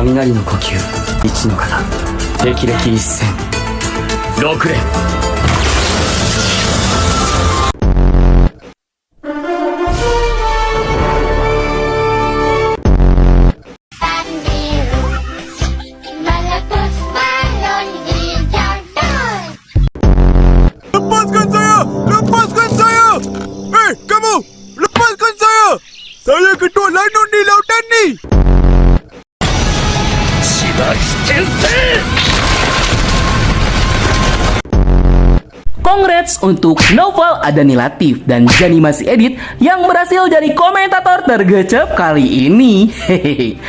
雷の呼吸一の型霹靂一戦6連 Lepaskan saya! Lepaskan saya! Hei, kamu! Lepaskan saya! Saya ketua Lanun di lautan ni! Congrats untuk Novel Adani Latif dan Jani Masih Edit yang berhasil jadi komentator tergecep kali ini. Hehehe.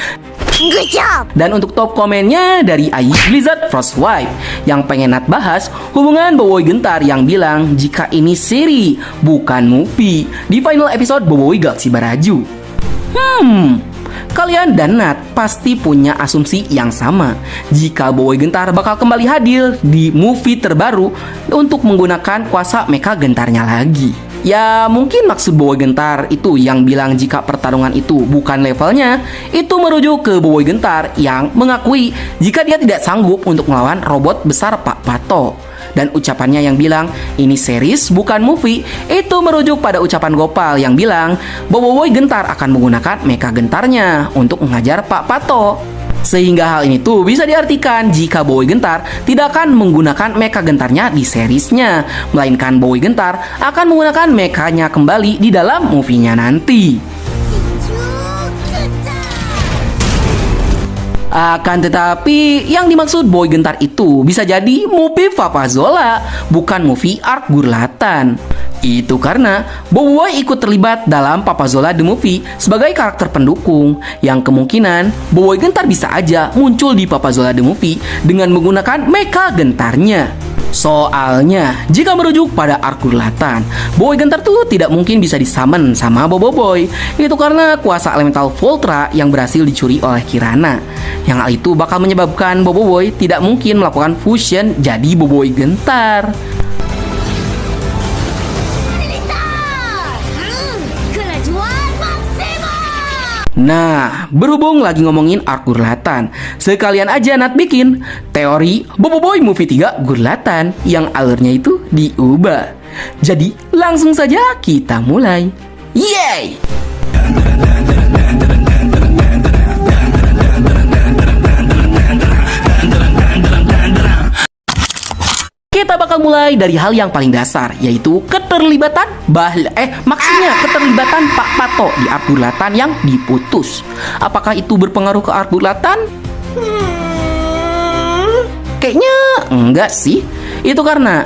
Good job! Dan untuk top komennya dari Ai Blizzard Frostwife yang pengen Nat bahas hubungan Boboiboy Gentar yang bilang jika ini seri bukan movie di final episode Boboiboy Galaxy Baraju. Kalian dan Nat pasti punya asumsi yang sama jika Boboiboy Gentar bakal kembali hadir di movie terbaru untuk menggunakan kuasa mecha gentarnya lagi. Ya mungkin maksud Boboiboy Gentar itu yang bilang jika pertarungan itu bukan levelnya, itu merujuk ke Boboiboy Gentar yang mengakui jika dia tidak sanggup untuk melawan robot besar Pak Pato. Dan ucapannya yang bilang ini series bukan movie, itu merujuk pada ucapan Gopal yang bilang Boboiboy Gentar akan menggunakan mecha gentarnya untuk mengajar Pak Pato. Sehingga hal ini tuh bisa diartikan jika Boboiboy Gentar tidak akan menggunakan mecha gentarnya di seriesnya, melainkan Boboiboy Gentar akan menggunakan mechanya kembali di dalam movie-nya nanti. Akan tetapi, yang dimaksud Boboiboy Gentar itu bisa jadi movie Fafazola, bukan movie Arc Gurlatan. Itu karena Boboiboy ikut terlibat dalam Fafazola The Movie sebagai karakter pendukung, yang kemungkinan Boboiboy Gentar bisa aja muncul di Fafazola The Movie dengan menggunakan mecha gentarnya. Soalnya, jika merujuk pada Arc Gurlatan, Boboiboy Gentar tuh tidak mungkin bisa disummon sama Boboiboy. Itu karena kuasa elemental Voltra yang berhasil dicuri oleh Kirana. Yang hal itu bakal menyebabkan Boboiboy tidak mungkin melakukan fusion jadi Boboiboy Gentar. Nah, berhubung lagi ngomongin Arc Gurlatan, sekalian aja Nat bikin teori Boboiboy Movie 3 Gurlatan yang alurnya itu diubah. Jadi, langsung saja kita mulai. Yeay! Kita bakal mulai dari hal yang paling dasar, yaitu keterlibatan keterlibatan Pak Pato di Arc Gurlatan yang diputus. Apakah itu berpengaruh ke Arc Gurlatan? Kayaknya enggak sih. Itu karena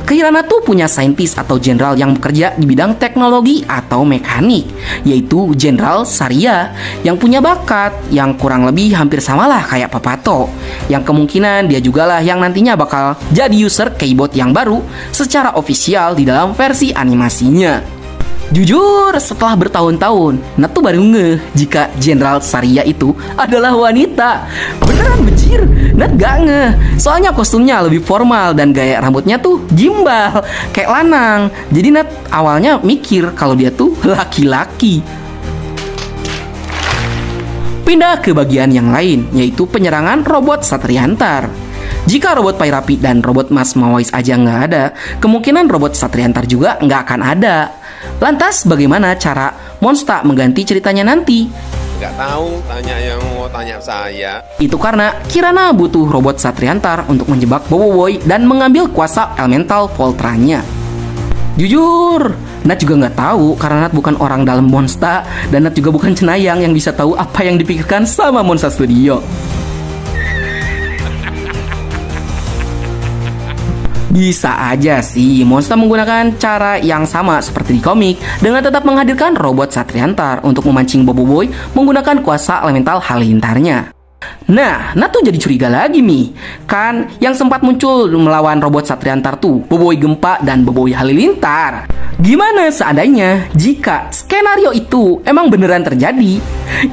Kirana tuh punya saintis atau jenderal yang bekerja di bidang teknologi atau mekanik, yaitu Jenderal Saria, yang punya bakat yang kurang lebih hampir samalah kayak Papato, yang kemungkinan dia jugalah yang nantinya bakal jadi user Keybot yang baru secara ofisial di dalam versi animasinya. Jujur, setelah bertahun-tahun, Nat tuh baru ngeh jika Jenderal Saria itu adalah wanita. Beneran bejir, Nat gak ngeh. Soalnya kostumnya lebih formal dan gaya rambutnya tuh gimbal, kayak lanang. Jadi Nat awalnya mikir kalau dia tuh laki-laki. Pindah ke bagian yang lain, yaitu penyerangan robot Satriantar. Jika robot Pairapi dan robot Mas Mawais aja nggak ada, kemungkinan robot Satriantar juga nggak akan ada. Lantas bagaimana cara Monsta mengganti ceritanya nanti? Nggak tahu, tanya yang mau tanya saya. Itu karena Kirana butuh robot Satriantar untuk menjebak Boboiboy dan mengambil kuasa elemental Voltranya. Jujur, Nat juga nggak tahu karena Nat bukan orang dalam Monsta dan Nat juga bukan cenayang yang bisa tahu apa yang dipikirkan sama Monsta Studio. Bisa aja sih Monsta menggunakan cara yang sama seperti di komik dengan tetap menghadirkan robot Satriantar untuk memancing Boboiboy menggunakan kuasa elemental halilintarnya. Nah, Nat tuh jadi curiga lagi nih. Kan yang sempat muncul melawan robot Satriantar tuh Boboiboy Gempa dan Boboiboy Halilintar. Gimana seandainya jika skenario itu emang beneran terjadi?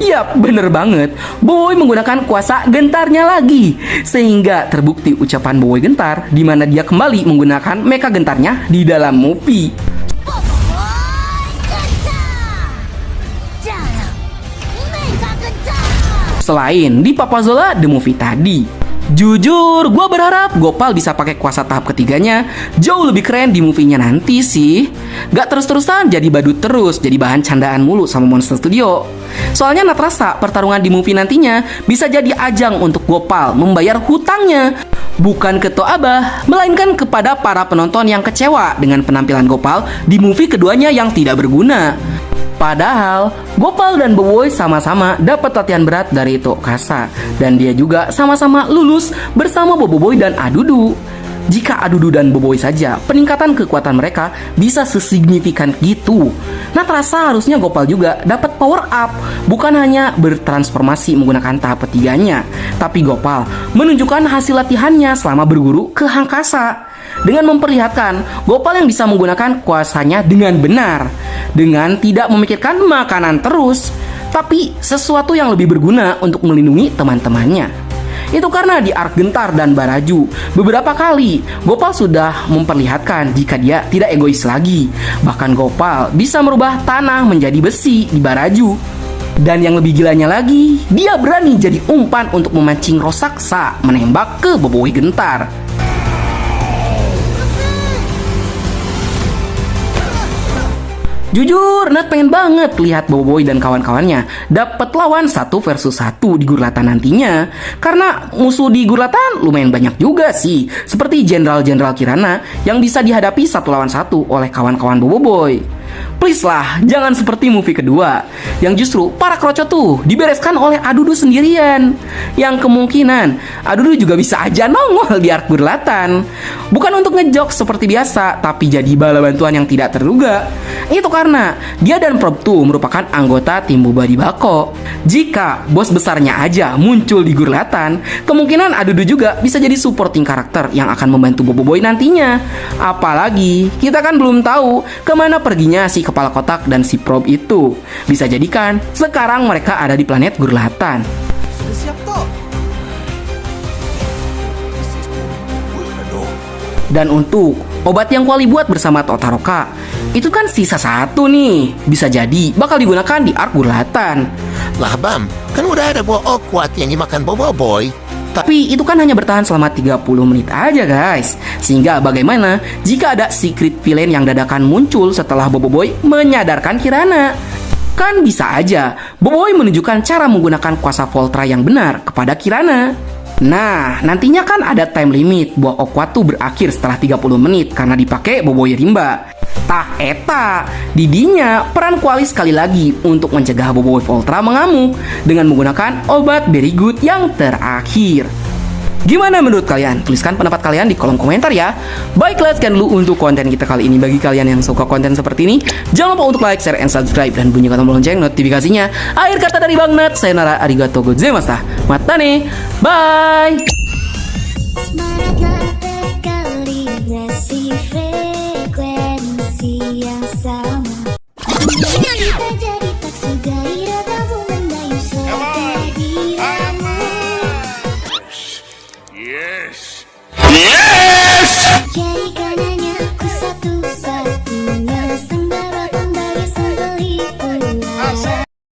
Yap, bener banget. Boboiboy menggunakan kuasa gentarnya lagi, sehingga terbukti ucapan Boboiboy Gentar di mana dia kembali menggunakan mecha gentarnya di dalam movie. selain di Papazola The Movie tadi. Jujur, gue berharap Gopal bisa pakai kuasa tahap ketiganya jauh lebih keren di movie-nya nanti sih. Gak terus-terusan jadi badut terus, jadi bahan candaan mulu sama Monster Studio. Soalnya Nat rasa pertarungan di movie nantinya bisa jadi ajang untuk Gopal membayar hutangnya. Bukan ke Toaba, melainkan kepada para penonton yang kecewa dengan penampilan Gopal di movie keduanya yang tidak berguna. Padahal Gopal dan Boboiboy sama-sama dapat latihan berat dari Tokasa, dan dia juga sama-sama lulus bersama Boboiboy dan Adudu. Jika Adudu dan Boboiboy saja peningkatan kekuatan mereka bisa sesignifikan gitu, Nat rasa harusnya Gopal juga dapat power up, bukan hanya bertransformasi menggunakan tahap ketiganya, tapi Gopal menunjukkan hasil latihannya selama berguru ke Hangkasa dengan memperlihatkan Gopal yang bisa menggunakan kuasanya dengan benar, dengan tidak memikirkan makanan terus, tapi sesuatu yang lebih berguna untuk melindungi teman-temannya. Itu karena di arc Gentar dan Baraju, beberapa kali Gopal sudah memperlihatkan jika dia tidak egois lagi. Bahkan Gopal bisa merubah tanah menjadi besi di Baraju. Dan yang lebih gilanya lagi, dia berani jadi umpan untuk memancing Rosaksa menembak ke Boboiboy Gentar. Jujur, Nat pengen banget lihat Boboiboy dan kawan-kawannya dapat lawan 1 versus 1 di Gurlatan nantinya. Karena musuh di Gurlatan lumayan banyak juga sih, seperti Jenderal-Jenderal Kirana yang bisa dihadapi 1 lawan 1 oleh kawan-kawan Boboiboy. Please lah, jangan seperti movie kedua yang justru para kroco tuh dibereskan oleh Adudu sendirian, yang kemungkinan Adudu juga bisa aja nongol di arc Gurlatan. Bukan untuk ngejok seperti biasa, tapi jadi bala bantuan yang tidak terduga. Itu karena dia dan Prob 2 merupakan anggota tim Boba di Bako. Jika bos besarnya aja muncul di Gurlatan, kemungkinan Adudu juga bisa jadi supporting karakter yang akan membantu Boboiboy nantinya. Apalagi kita kan belum tahu kemana perginya si kepala kotak dan si Prob itu. Bisa jadikan sekarang mereka ada di planet Gurlatan. Sudah siap toh? Dan untuk obat yang Kuali buat bersama Totoroka, itu kan sisa 1 nih. Bisa jadi bakal digunakan di arc Gurlatan. Lah Bam, kan udah ada buah kuat yang dimakan Boboiboy. Tapi itu kan hanya bertahan selama 30 menit aja guys. Sehingga bagaimana jika ada secret villain yang dadakan muncul setelah Boboiboy menyadarkan Kirana? Kan bisa aja Boboiboy menunjukkan cara menggunakan kuasa Voltra yang benar kepada Kirana. Nah, nantinya kan ada time limit buah Okwatu berakhir setelah 30 menit karena dipakai Boboiboy Rimba. Tah eta, didinya peran Kuali sekali lagi untuk mencegah Boboiboy Voltra mengamuk dengan menggunakan obat Very Good yang terakhir. Gimana menurut kalian? Tuliskan pendapat kalian di kolom komentar ya. Baiklah, sekian dulu untuk konten kita kali ini. Bagi kalian yang suka konten seperti ini, jangan lupa untuk like, share, and subscribe, dan bunyikan tombol lonceng notifikasinya. Akhir kata dari Bang Nat, sayonara, arigatou gozaimashita. Matane, bye!